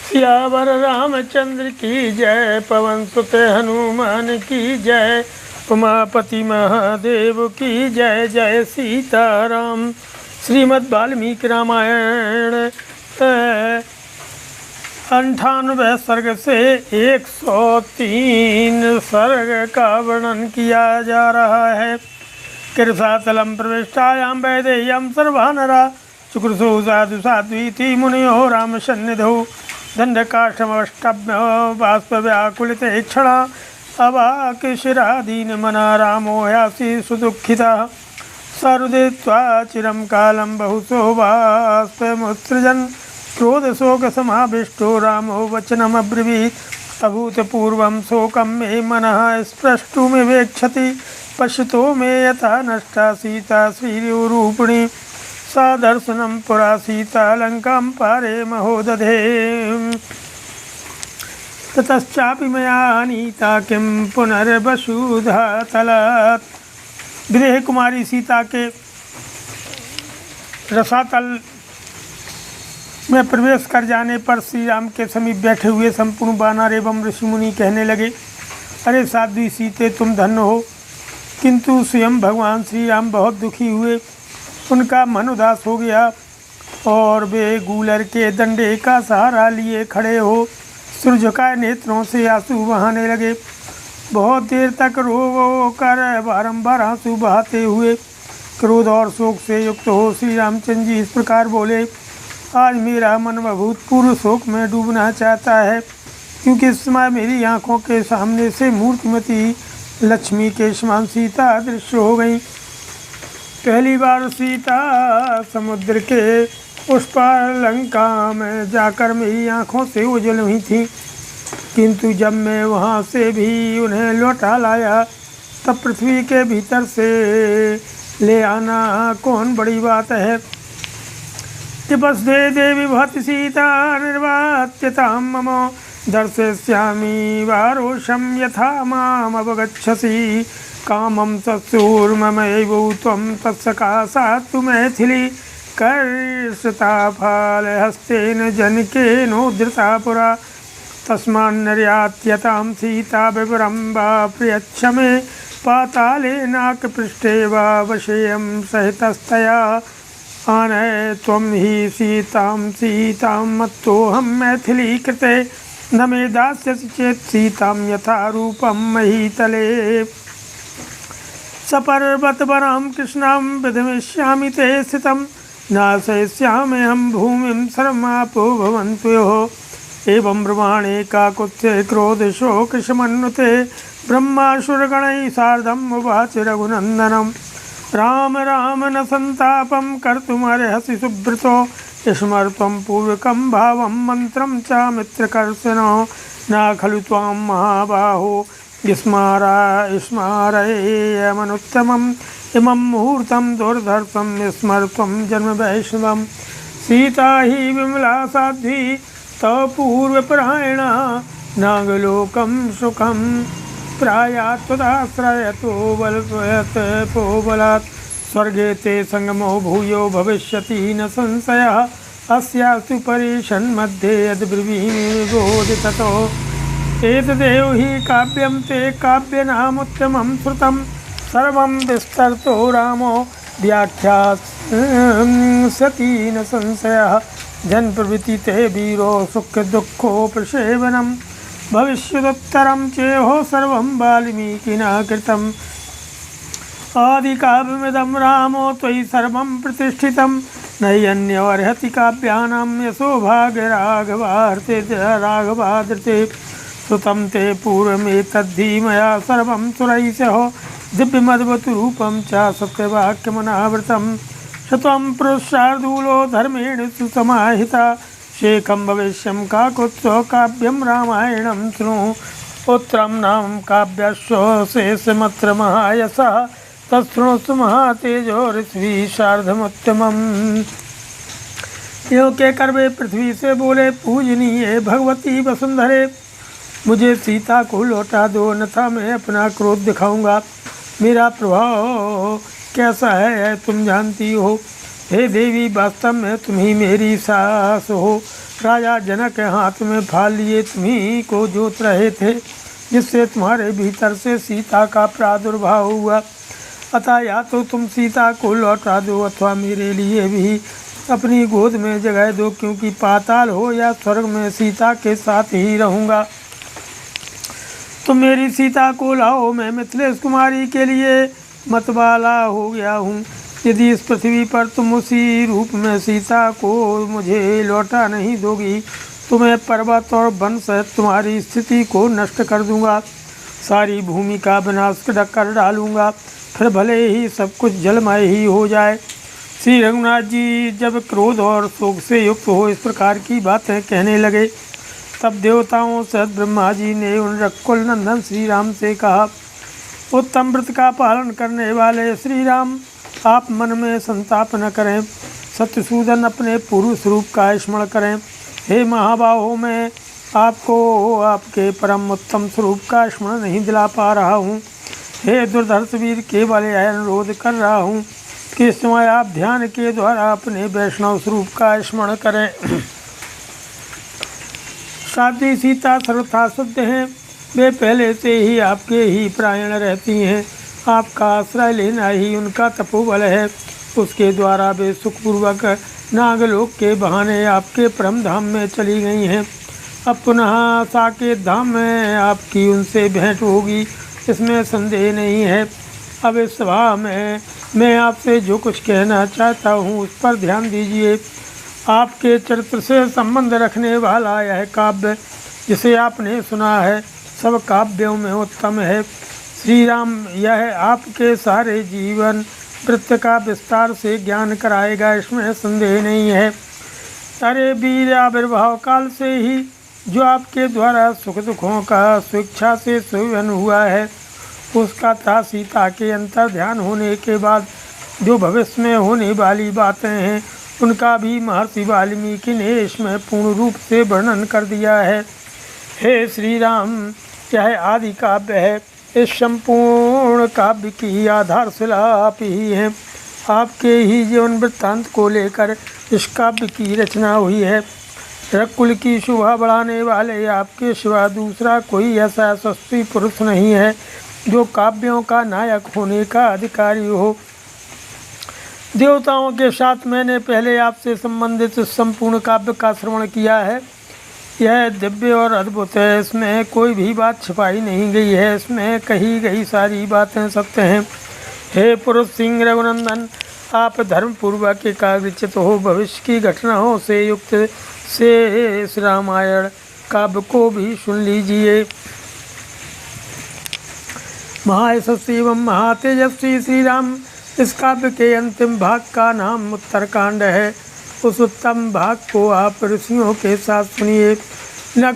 सियावर रामचंद्र की जय, पवन सुत हनुमान की जय, उमापति महादेव की जय। जय सीताराम। श्रीमद् वाल्मीकि रामायण 98 सर्ग से 103 सर्ग का वर्णन किया जा रहा है। कृषातलम प्रविष्टायां वैदेह्यं सर्वानरा, चुकृशो साधु साध्वीति मुनियो राम सन्निधौ, दंडकाष्ठमष्टभ्य बाष्पव्याकुलिते क्षणा, अवाक्शिरादीन मना रामो यासि सुदुःखितः। सरुदित्वा चिरं कालं बहुशो बाष्पमुत्सृजन्, क्रोधशोकसमाविष्टो रामो वचनमब्रवीत्। अभूतपूर्वं शोकं मे मनः स्पष्टुमिवेक्षति, पश्यतो मे यथा नष्टा सीता श्रीरूपिणी। सा दर्शनं पुरा सीता लंकां पारे महोदधे, ततश्चापि मया नीता किं पुनर्वसुधातलात्। विदेह कुमारी सीता के रसातल में प्रवेश कर जाने पर श्री राम के समीप बैठे हुए संपूर्ण वानर एवं ऋषिमुनि कहने लगे, अरे साध्वी सीते, तुम धन्य हो। किंतु स्वयं भगवान श्री राम बहुत दुखी हुए, उनका मन उदास हो गया और वे गूलर के डंडे का सहारा लिए खड़े हो सिर झुकाए नेत्रों से आंसू बहाने लगे। बहुत देर तक रो कर बारंबार आंसू बहाते हुए क्रोध और शोक से युक्त हो श्री रामचंद्र जी इस प्रकार बोले, आज मेरा मन अभूतपूर्व शोक में डूबना चाहता है, क्योंकि इस समय मेरी आँखों के सामने से मूर्तिमती लक्ष्मी के समान सीता दृश्य हो गई। पहली बार सीता समुद्र के उस पार लंका में जाकर मेरी आँखों से ओझल हुई थी, किंतु जब मैं वहाँ से भी उन्हें लौटा लाया तब पृथ्वी के भीतर से ले आना कौन बड़ी बात है। तिपस्दे देवी भवति सीता निर्वात्यतां मम, दर्शयिष्यामि वारोषं यथा माम् अवगच्छसि। कामं तत्सूर्ममैव त्वं तत्सकाशात् तु मैथिली, कर्षताफालहस्तेन जनकेनोद्धृता पुरा। तस्मान्नर्यात्यतां सीता विवरं वा प्रयच्छ मे, पाताले नाकपृष्ठे वा वशेयं सहितस्तया। आनय त्वं हि सीतां मत्तोऽहं मैथिली कृते, न मे दास्यसि चेत् सीतां यथा रूपं महीतले। सपर्वतवनं कृष्णां विधमिष्यामि ते स्थितं, नाशयिष्याम्यहं भूमिं सर्वमापो भवन्तु योः। एवं ब्रह्माणे काकुत्स्थे क्रोधशोकशमन्नुते, ब्रह्मासुरगणैः सार्धम् उवाच रघुनन्दनं। राम राम न संतापं कर्तुमर्हसि सुब्रतो, स्मर्त्वं पूर्वकं भावं मन्त्रं च मित्रकर्षणो। न खलु त्वां महाबाहो स्मारयेयमनुत्तमम्, इमं मुहूर्तं दुर्धर्षं स्मर्त्वं जन्म वैष्णवम्। सीता हि विमला साध्वी तव पूर्वपरायणा, नागलोकं सुखं प्रायात् त्वदाश्रयतो बलत्वयतो बलात्। स्वर्गे ते संगमो भूयो भविष्यति न संशयः, अस्यास्तु परीषन्मध्ये यद्ब्रवीमि विबोधिततो। एतदेव हि काव्यं ते काव्यनामुत्तमं श्रुतं, सर्वं विस्तरतो रामो व्याख्यास्यति न संशयः। जनप्रवृत्ति ते वीरो सुखदुःखोपसेवनं, भविष्यदुत्तरं चेहो सर्वं वाल्मीकिना कृतम्। आदिकाव्यमिदं रामो त्वयि सर्वं प्रतिष्ठितं, नैयन्यवर्हति काव्यानां यशो भाग्यराघवाधृते। श्रुतं ते पूर्वमेतद्धि मया सर्वं सुरैषः, दिव्यमद्भुतरूपं च सत्यवाक्यमनावृतं। शतं पुरुषार्दूलो धर्मेण सुसमाहिता, शेखं भविष्यं काकुत्स्थो काव्यं रामायणं शृणु। उत्तरं नाम काव्यस्य शेषमत्र महायशः, तत्शृणुस्तु महातेजो ऋषि शार्धमुत्तमम्। यो के कर वे पृथ्वी से बोले, पूजनीय भगवती वसुंधरे, मुझे सीता को लौटा दो, अन्यथा मैं अपना क्रोध दिखाऊंगा। मेरा प्रभाव कैसा है तुम जानती हो। हे देवी, वास्तव में तुम ही मेरी सास हो। राजा जनक के हाथ में फाल लिए तुम्ही को जोत रहे थे, जिससे तुम्हारे भीतर से सीता का प्रादुर्भाव हुआ। अतः या तो तुम सीता को लौटा दो अथवा मेरे लिए भी अपनी गोद में जगह दो, क्योंकि पाताल हो या स्वर्ग में सीता के साथ ही रहूँगा। तुम मेरी सीता को लाओ, मैं मिथिलेश कुमारी के लिए मतवाला हो गया हूँ। यदि इस पृथ्वी पर तुम उसी रूप में सीता को मुझे लौटा नहीं दोगी तो मैं पर्वत और वन सहित तुम्हारी स्थिति को नष्ट कर दूंगा, सारी भूमि का विनाश कर डालूंगा, फिर भले ही सब कुछ जलमय ही हो जाए। श्री रघुनाथ जी जब क्रोध और शोक से युक्त हो इस प्रकार की बातें कहने लगे, तब देवताओं सहित ब्रह्मा जी ने उन रकुल नंदन श्री राम से कहा, उत्तम व्रत का पालन करने वाले श्री राम, आप मन में संताप न करें, सत्यसूदन अपने पूर्व स्वरूप का स्मरण करें। हे महाबाहो, मैं आपको आपके परम उत्तम स्वरूप का स्मरण नहीं दिला पा रहा हूँ। हे दुर्धर्ष वीर, केवल यह अनुरोध कर रहा हूँ कि इस समय आप ध्यान के द्वारा अपने वैष्णव स्वरूप का स्मरण करें। साध्वी सीता सर्वथा शुद्ध हैं, वे पहले से ही आपके ही प्रायण रहती हैं। आपका आश्रय लेना ही उनका तपोबल है, उसके द्वारा वे सुखपूर्वक नागलोक के बहाने आपके परम धाम में चली गई हैं। अब पुनः साकेत धाम में आपकी उनसे भेंट होगी, इसमें संदेह नहीं है। अब इस सभा में मैं आपसे जो कुछ कहना चाहता हूँ उस पर ध्यान दीजिए। आपके चरित्र से संबंध रखने वाला यह काव्य जिसे आपने सुना है सब काव्यों में उत्तम है। श्री राम यह आपके सारे जीवन वृत्त का विस्तार से ज्ञान कराएगा, इसमें संदेह नहीं है। अरे वीर, आविर्भाव काल से ही जो आपके द्वारा सुख दुखों का स्वेच्छा से सेवन हुआ है, उसका तथा सीता के अंतर ध्यान होने के बाद जो भविष्य में होने वाली बातें हैं उनका भी महर्षि वाल्मीकि ने इसमें पूर्ण रूप से वर्णन कर दिया है। हे श्री राम, यह आदि काव्य है, इस संपूर्ण काव्य की आधारशिला आप ही हैं। आपके ही जीवन वृत्तांत को लेकर इस काव्य की रचना हुई है। रकुल की शोभा बढ़ाने वाले आपके सिवा दूसरा कोई ऐसा यशस्वी पुरुष नहीं है जो काव्यों का नायक होने का अधिकारी हो। देवताओं के साथ मैंने पहले आपसे संबंधित संपूर्ण काव्य का श्रवण किया है। यह दिव्य और अद्भुत है, इसमें कोई भी बात छिपाई नहीं गई है, इसमें कही गई सारी बातें सत्य हैं। हे पुरुष सिंह रघुनंदन, आप धर्मपूर्वक एकाग्रचित हो भविष्य की घटनाओं से युक्त से इस रामायण काव्य को भी सुन लीजिए। महायशस्वी एवं महातेजस्वी श्री राम, इस काव्य के अंतिम भाग का नाम उत्तरकांड है। उस उत्तम भाग को आप ऋषियों के साथ सुनिए। न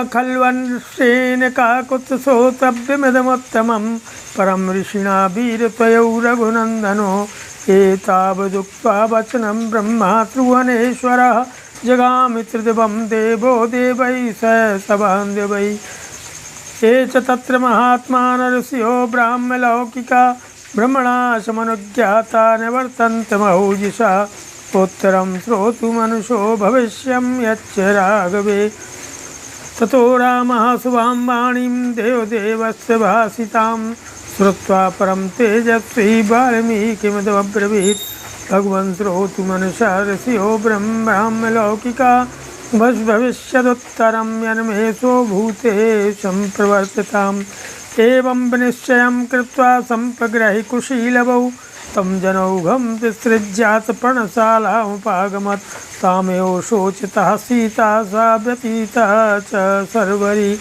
खल्वंशेन काकुत्स्थो श्रोतव्यमिदमुत्तमं परम ऋषिणा वीरत्वयो रघुनंदनो। एतावदुक्त्वा वचनं ब्रह्मा त्रिभुवनेश्वरः जगामि त्रिदिवं देवो देवैः स सबान्धवैः। ये च तत्र महात्मानः ऋषयो ब्राह्मलौकिका ब्रह्मणा समनुज्ञाता निवर्तन्ते महोजिषा। उत्तरं श्रोतुमनुषो भविष्यं यच्च राघवे। ततो रामः शुभां वाणीं देवदेवस्य भाषितां श्रुत्वा परं तेजस्वी वाल्मीकिमुपब्रवीत्। भगवन् श्रोतुमनुषा ऋषयो ब्रह्मलौकिका भविष्यदुत्तरं यन्मेषो भूतेषं प्रवर्तिताम्। एवं निश्चयं कृत्वा सम्प्रगृह्य कुशीलवौ तं जनौघं विसृज्यात् पर्णशालामुपागमत्। तामेव शोचिता सीता सा व्यतीता च सर्वरी।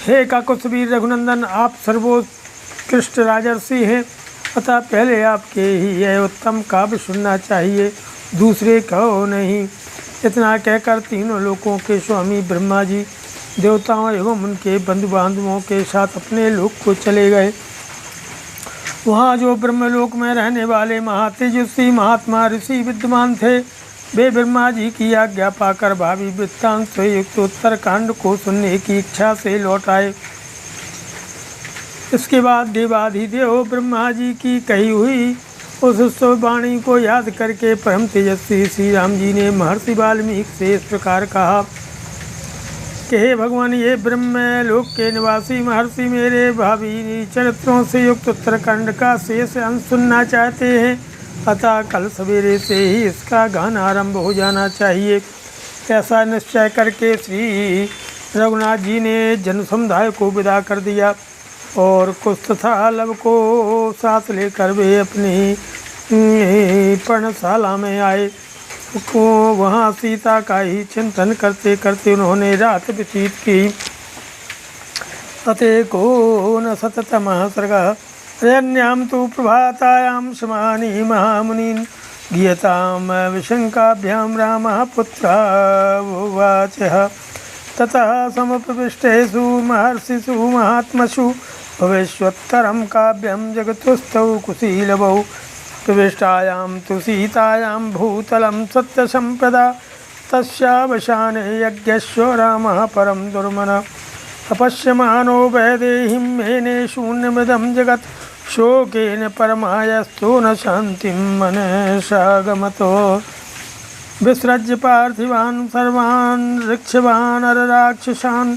हे काकुत्स्थवीर रघुनंदन, आप सर्वोत्कृष्ट राजर्षि हैं, अतः पहले आपके ही यह उत्तम काव्य सुनना चाहिए, दूसरे कहो नहीं। इतना कहकर तीनों लोकों के स्वामी ब्रह्मा जी देवताओं एवं उनके बंधु बांधवों के साथ अपने लोक को चले गए। वहाँ जो ब्रह्मलोक में रहने वाले महातेजस्वी महात्मा ऋषि विद्यमान थे, वे ब्रह्मा जी की आज्ञा पाकर भावी वृत्तांत से युक्त उत्तरकांड को सुनने की इच्छा से लौट आए। इसके बाद देवाधिदेव ब्रह्मा जी की कही हुई उस वाणी को याद करके परम तेजस्वी श्री राम जी ने महर्षि वाल्मीकि से इस प्रकार कहा कि हे भगवान, ये ब्रह्म लोक के निवासी महर्षि मेरे भावी चरित्रों से युक्त उत्तराखंड का शेष अंश सुनना चाहते हैं, अतः कल सवेरे से ही इसका गान आरंभ हो जाना चाहिए। ऐसा निश्चय करके श्री रघुनाथ जी ने जन समुदाय को विदा कर दिया और कुश तथा लव को साथ लेकर वे अपनी पर्णशाला में आए। को वहाँ सीता का ही चिंतन करते करते उन्होंने रात व्यतीत की। अतेको न सततमः सर्गः रयन्यां तु प्रभातायां शमानि महामुनीन् गीयतां विशङ्काभ्यां रामः पुत्रवाचः। ततः समुपविष्टेषु महर्षिषु महात्मसु भवेष्वत्तरं काव्यं जगतुस्थौ कुशीलवौ। प्रविष्टायां तु सीतायां भूतलं सत्यसम्पदा तस्यावसाने यज्ञस्व रामः परं दुर्मनः। अपश्यमानो वैदेहीं मेने शून्यमिदं जगत् शोकेन परमायस्तु न शान्तिं मनसागमतो। विसृज्य पार्थिवान् सर्वान् ऋक्षवान् नरराक्षसान्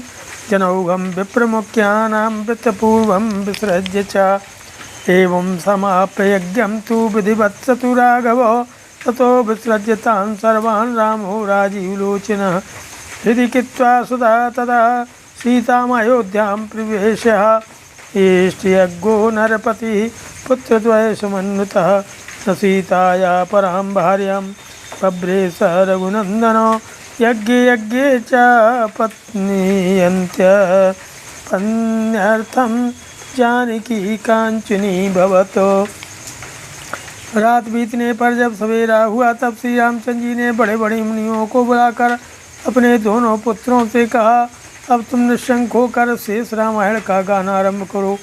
जनौघं विप्रमुख्यानां वित्तपूर्वं विसृज्य च। एवं समाप्य यज्ञं तु विधिवत् स राघवो ततो विसृज्य तान् सर्वान् रामो राजीवलोचनः। हृदि कृत्वा सुधा तदा सीतामयोध्यां प्रविश्य इष्टयज्ञो नरपतिः पुत्रद्वयसमन्वितः। स सीताया परां भार्यां बभ्रे स रघुनन्दनो यज्ञे यज्ञे च पत्न्यर्थं जानकी कांचनी भवतो। रात बीतने पर जब सवेरा हुआ तब श्री रामचंद्र जी ने बड़े बड़े मुनियों को बुलाकर अपने दोनों पुत्रों से कहा, अब तुम निशंक होकर शेष रामायण का गाना आरंभ करो।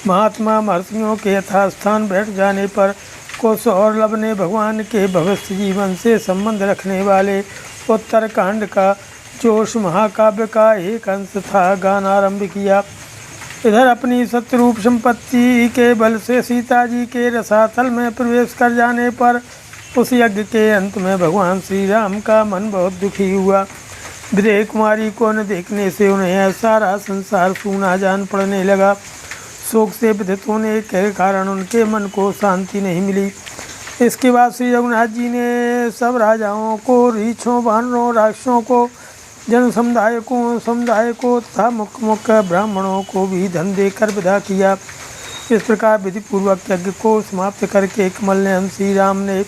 महात्मा महर्षियों के यथास्थान बैठ जाने पर कुश और लव ने भगवान के भविष्य जीवन से संबंध रखने वाले उत्तरकांड का जोश महाकाव्य का एक अंश था गान आरंभ किया। इधर अपनी सत्यरूप संपत्ति के बल से सीता जी के रसातल में प्रवेश कर जाने पर उस यज्ञ के अंत में भगवान श्री राम का मन बहुत दुखी हुआ। विदेह कुमारी को न देखने से उन्हें सारा संसार सूना जान पड़ने लगा। शोक से विधित होने के कारण उनके मन को शांति नहीं मिली। इसके बाद श्री रघुनाथ जी ने सब राजाओं को, रीछों, वानरों, राक्षसों को, जन समुदाय को तथा मुख्य ब्राह्मणों को भी धन देकर विदा किया। इस प्रकार विधिपूर्वक यज्ञ को समाप्त करके कमलनयन श्री राम ने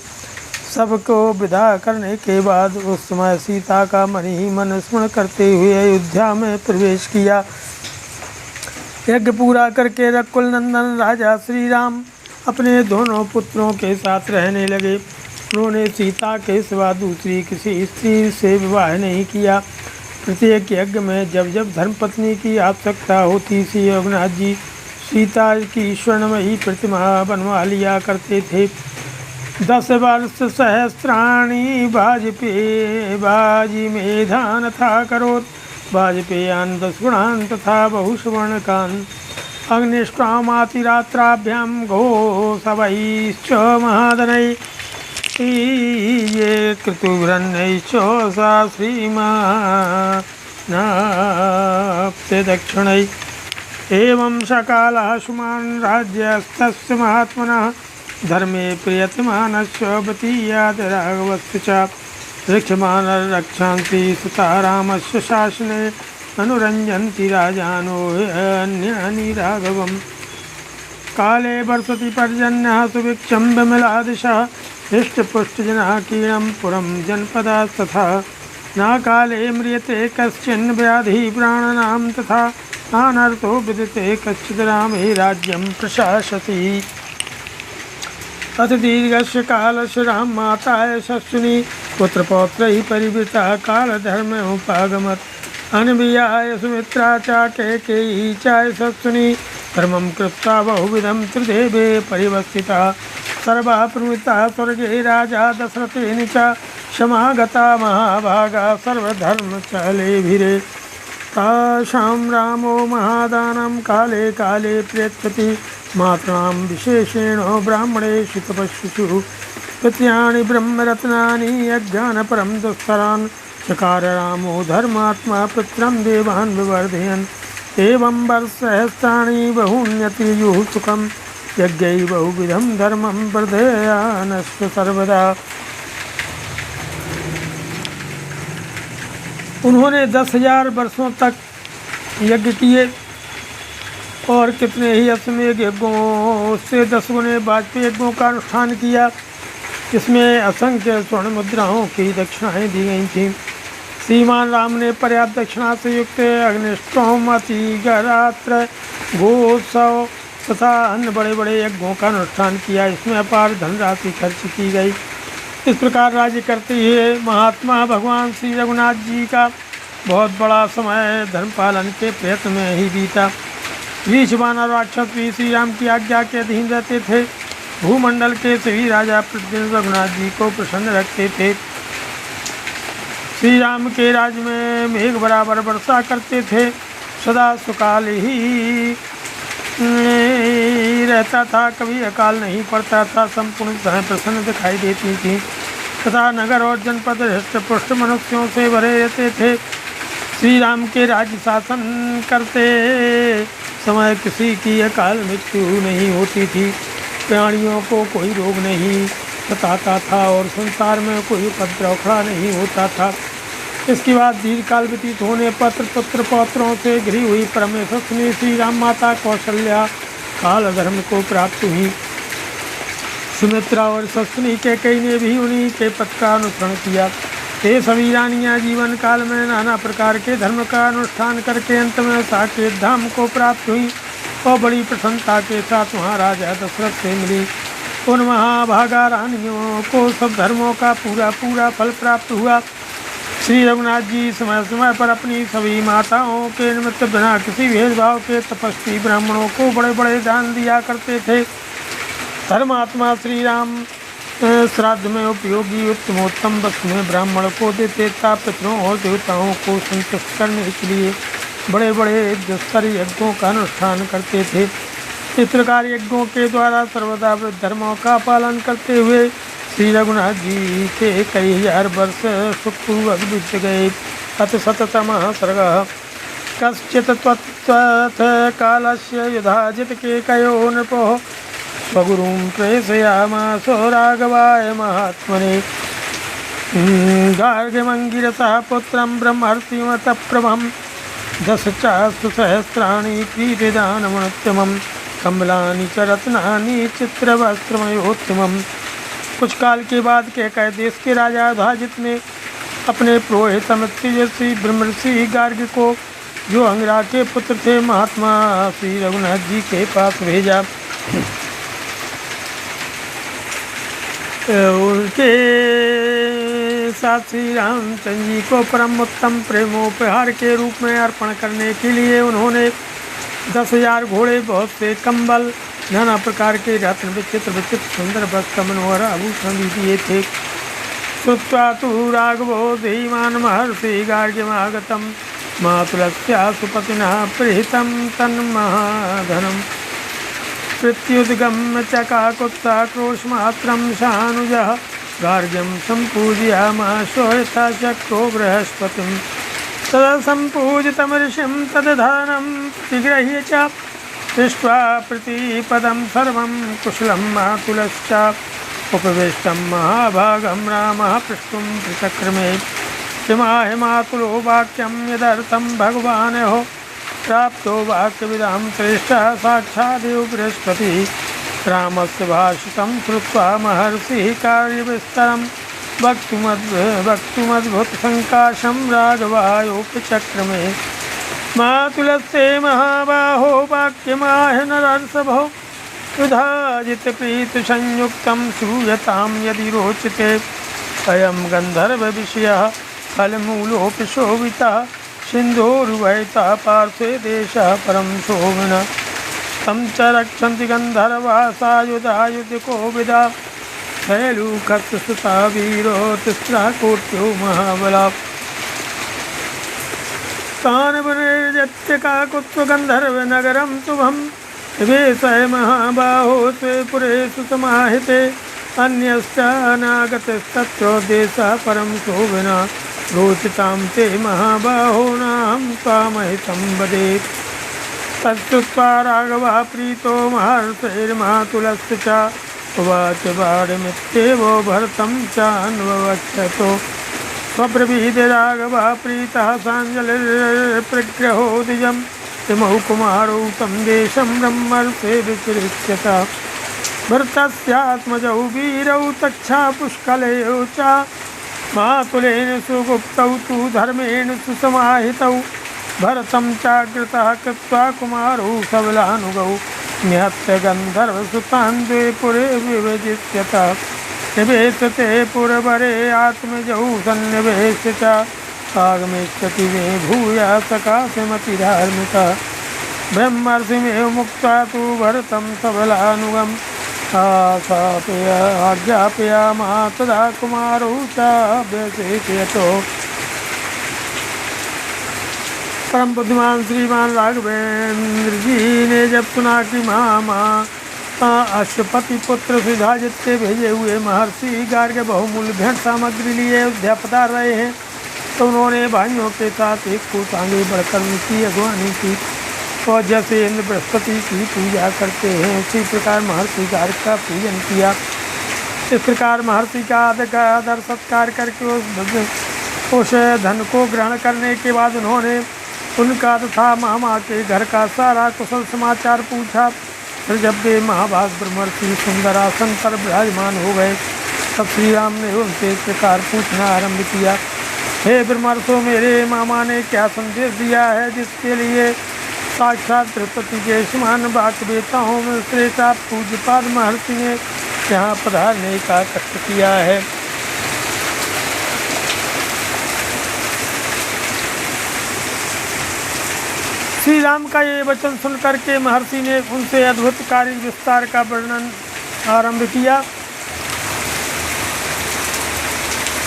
सबको विदा करने के बाद उस समय सीता का मन ही मन स्मरण करते हुए अयोध्या में प्रवेश किया। यज्ञ पूरा करके रघुकुल नंदन राजा श्री राम अपने दोनों पुत्रों के साथ रहने लगे। उन्होंने सीता के सिवा दूसरी किसी स्त्री से विवाह नहीं किया। प्रत्येक यज्ञ में जब जब धर्मपत्नी की आवश्यकता होती श्री रघुनाथ जी सीता की स्वर्णमयी प्रतिमा बनवा लिया करते थे। 10 वर्ष सहस्राणि बाजी मेधान था करोत् वाजपेयान 10 गुणान तथा बहुस्वर्णकान् अग्निष्टामातिरात्राभ्यां घोषवैश्च महादनैः ये कृतुभ्रन्नैश्च सा श्रीमानाप्ते दक्षिणैः। एवं सकालः सुमान् राज्यस्तस्य महात्मनः धर्मे प्रियतमानस्य वतीयात् राघवस्य च रक्षमाणरक्षांसि सुता रामस्य शासने अनुरञ्जन्ति राजानो अन्यानि राघवम्। काले वर्षति पर्जन्यः सुभिक्षं विमलादिशः हृष्टपुष्टजनाकीर्णं पुरं जनपदास्तथा न काले म्रियते कश्चिन् व्याधिः प्राणनां तथा नानर्थो विदिते कश्चिद् रामे राज्यं प्रशासति। अथ दीर्घस्य कालस्य राम माता यशस्विनी पुत्रपौत्रैः परिवृता कालधर्ममुपागमत्। अनभियाय सुमित्रा च कैकेयी च यशस्विनी धर्मं कृत्वा बहुविधं त्रिदेवे परिवस्थिता। सर्वा प्रवृत्ता स्वर्गे राजा दशरथेन च समागता महाभागा सर्वधर्मचालेभिरे। तासां रामो महादानं काले काले प्रयच्छति मातॄणां विशेषेण ब्राह्मणेषु तपस्विषु पितॄणानि ब्रह्मरत्नानि यज्ञानपरं दुस्तरान् चकार रामो धर्मात्मा पितरं देवान् विवर्धयन् एवं वर्षसहस्राणि बहून्यतियुः सुखं यज्ञै बहुविधं धर्मं वर्धयानश्च सर्वदा। उन्होंने 10,000 वर्षों तक यज्ञ किए और कितने ही अश्वमेध यज्ञों से 10 गुने वाजपेयी यज्ञों का अनुष्ठान किया। इसमें असंख्य स्वर्ण मुद्राओं की दक्षिणाएँ दी गई थीं। श्रीमान राम ने पर्याप्त दक्षिणा से युक्त अग्निष्टोम अतिगरात्र गोत्सव तथा अन्य बड़े बड़े यज्ञों का अनुष्ठान किया। इसमें अपार धनराशि खर्च की गई। इस प्रकार राज्य करते हुए महात्मा भगवान श्री रघुनाथ जी का बहुत बड़ा समय धर्म पालन के प्रयत्न में ही बीता। वीष वानर राक्षस भी श्री राम की आज्ञा के अधीन रहते थे। भूमंडल के सभी राजा प्रतिदिन रघुनाथ जी को प्रसन्न रखते थे। श्री राम के राज्य में मेघ बराबर वर्षा करते थे। सदा सुकाल ही रहता था, कभी अकाल नहीं पड़ता था। संपूर्ण समय प्रसन्न दिखाई देती थी तथा नगर और जनपद हृष्ट-पुष्ट मनुष्यों से भरे रहते थे। श्री राम के राज्य शासन करते समय किसी की अकाल मृत्यु नहीं होती थी। प्राणियों को कोई रोग नहीं सताता था और संसार में कोई उपद्रव खड़ा नहीं होता था। इसके बाद दीर्घकाल व्यतीत होने पर पुत्र पौत्रों से घिरी हुई परमेश्वर श्री राम माता कौशल्या काल धर्म को प्राप्त हुई। सुमित्रा और शस्त्री के कई ने भी उन्हीं के पथ का अनुसरण किया। ये सभी रानियाँ जीवन काल में नाना प्रकार के धर्म का अनुष्ठान करके अंत में साकेत धाम को प्राप्त हुई और बड़ी प्रसन्नता के साथ महाराजा दशरथ से मिली। उन महाभागा रानियों को सब धर्मों का पूरा पूरा फल प्राप्त हुआ। श्री रघुनाथ जी समय समय पर अपनी सभी माताओं के निमित्त बिना किसी भेदभाव के तपस्वी ब्राह्मणों को बड़े बड़े दान दिया करते थे। धर्मात्मा श्री राम श्राद्ध में उपयोगी उत्तमोत्तम वस्तु में ब्राह्मण को देते था। पितरों और देवताओं को संतुष्ट करने के लिए बड़े बड़े दुस्तर यज्ञों का अनुष्ठान करते थे। इस प्रकार यज्ञों के द्वारा सर्वदा धर्मों का पालन करते हुए श्री रघुनाथ जी के कई हजार वर्ष सुखपूर्वक बीत गए। अथ शततमः सर्गः कश्चित् त्वत् कालस्य युधाजित केकयो नृपोः स्वगुरुं प्रेषयामासो राघवाय महात्मने गार्ग्यमङ्गिरसः पुत्रं ब्रह्मर्षिमतप्रभं दशचास्तु सहस्राणि प्रीतिदानमनुत्तमं कमलानि च रत्नानि चित्रवस्त्रमयोत्तमम्। कुछ काल के बाद कैकय देश के राजा युधाजित ने अपने पुरोहित अमित तेजस्वी ब्रह्मर्षि गार्ग्य को, जो अंगिरा के पुत्र थे, महात्मा श्री रघुनाथ जी के पास भेजा। उनके साथ श्री रामचंद्र जी को परम उत्तम प्रेमोपहार के रूप में अर्पण करने के लिए उन्होंने 10,000 घोड़े, बहुत से कंबल, नाना प्रकार के रत्न विचित्र विचित्र सुंदर वस्त्र मनोहर आभूषण भी दिए थे। श्रुत्वा तु राघवो धीमान महर्षि गार्ग्यमागतं मातुलस्या सुपतिनः प्रीतं तन्महाधनम् प्रत्युद्गम्य चकाकुत्सा क्रोशमात्रं शानुजः गार्ग्यं सम्पूजयामास यथाशक्तो बृहस्पतिं तदा सम्पूजितं ऋषिं तदधानं प्रतिगृह्य च दृष्ट्वा प्रतिपदं सर्वं कुशलं मातुलश्च उपवेष्टं महाभागं रामः पृष्ठुं प्रचक्रमे किमाह मातुलो वाक्यं यदर्थं भगवानयोः प्राप्तो वाक्यविदां श्रेष्ठः साक्षादेव बृहस्पतिः रामस्य भाषितं श्रुत्वा महर्षिः कार्यविस्तरं वक्तुमद्भुतसङ्काशं राघवायोपचक्रमे मातुलस्य महाबाहो वाक्यमाह नरर्षभो युधाजितप्रीतिसंयुक्तं श्रूयतां यदि रोचते अयं गन्धर्वविषयः फलमूलोऽपि शोभितः सिन्धोरुभयतः पार्श्वे देशः परं शोभिनः तं च रक्षन्ति गन्धर्वाः सायुधायुधको विदा शैलूकस्य सुता वीरो तिस्रः कोट्यो महाबला तान पुनर्जत्य काकुत्स्व गंधर्व नगरम शुभम विवेशय महाबाहो स्वे पुरेषु समाहिते अन्यश्चानागतस्तत्र देशः परम शोभना रोचितां ते महाबाहो नाहं त्वामहितं वदे। तच्छ्रुत्वा राघवः प्रीतो महर्षैर्मातुलस्य च उवाच बाणमित्येवो भरतं चान्ववक्षतो। स्वब्रवीद राघवः प्रीतः साञ्जलिर्प्रग्रहो द्विजं इमौ कुमारौ तं देशं ब्रह्मर्षे विचिरिष्यत। भरतस्यात्मजौ वीरौ तच्छा पुष्कलयौ च मातुलेन सुगुप्तौ तु धर्मेण सुसमाहितौ। भरतं चाग्रतः कृत्वा कुमारौ सबलानुगौ निहत्य गन्धर्वसुतान् द्वे पुरे विभजिष्यत। निवेशते पुरवरे आत्मजौ सन्निवेश्य च आगमिष्यति मे भूया सकाशमतिधार्मिकः। ब्रह्मर्षिमेव मुक्त्वा तु भरतं सबलानुगम् आज्ञापयामास तदा कुमारौ चाभ्यसेचयतो। परम बुद्धिमान श्रीमान राघवेंद्र जी ने जब सुना कि मामा अश्वपति पुत्र सुधाजित्य भेजे हुए महर्षि गार्ग बहुमूल्य भेंट सामग्री लिए अयोध्या पधार रहे हैं, तो उन्होंने भाइयों के साथ एक फुट आगे बढ़कर उनकी अगवानी की। और जैसे इंद्र बृहस्पति की पूजा करते हैं उसी प्रकार महर्षि गार्ग का पूजन किया। इस प्रकार महर्षि का आदर सत्कार करके उस धन को ग्रहण करने के बाद उन्होंने उनका तथा मामा के घर का सारा कुशल समाचार पूछा। फिर जब वे महाभाग ब्रह्मर्षि सुंदर आसन पर विराजमान हो गए तब श्री राम ने उनसे इस प्रकार पूछना आरंभ किया। हे ब्रह्मर्षो, मेरे मामा ने क्या संदेश दिया है जिसके लिए साक्षात द्रौपदी के समान वाक्वेताओं में श्रेष्ठ पूज्यपाद महर्षि ने यहाँ पधारने का कष्ट किया है। श्री राम का ये वचन सुनकर के महर्षि ने उनसे अद्भुत कार्य विस्तार का वर्णन आरंभ किया।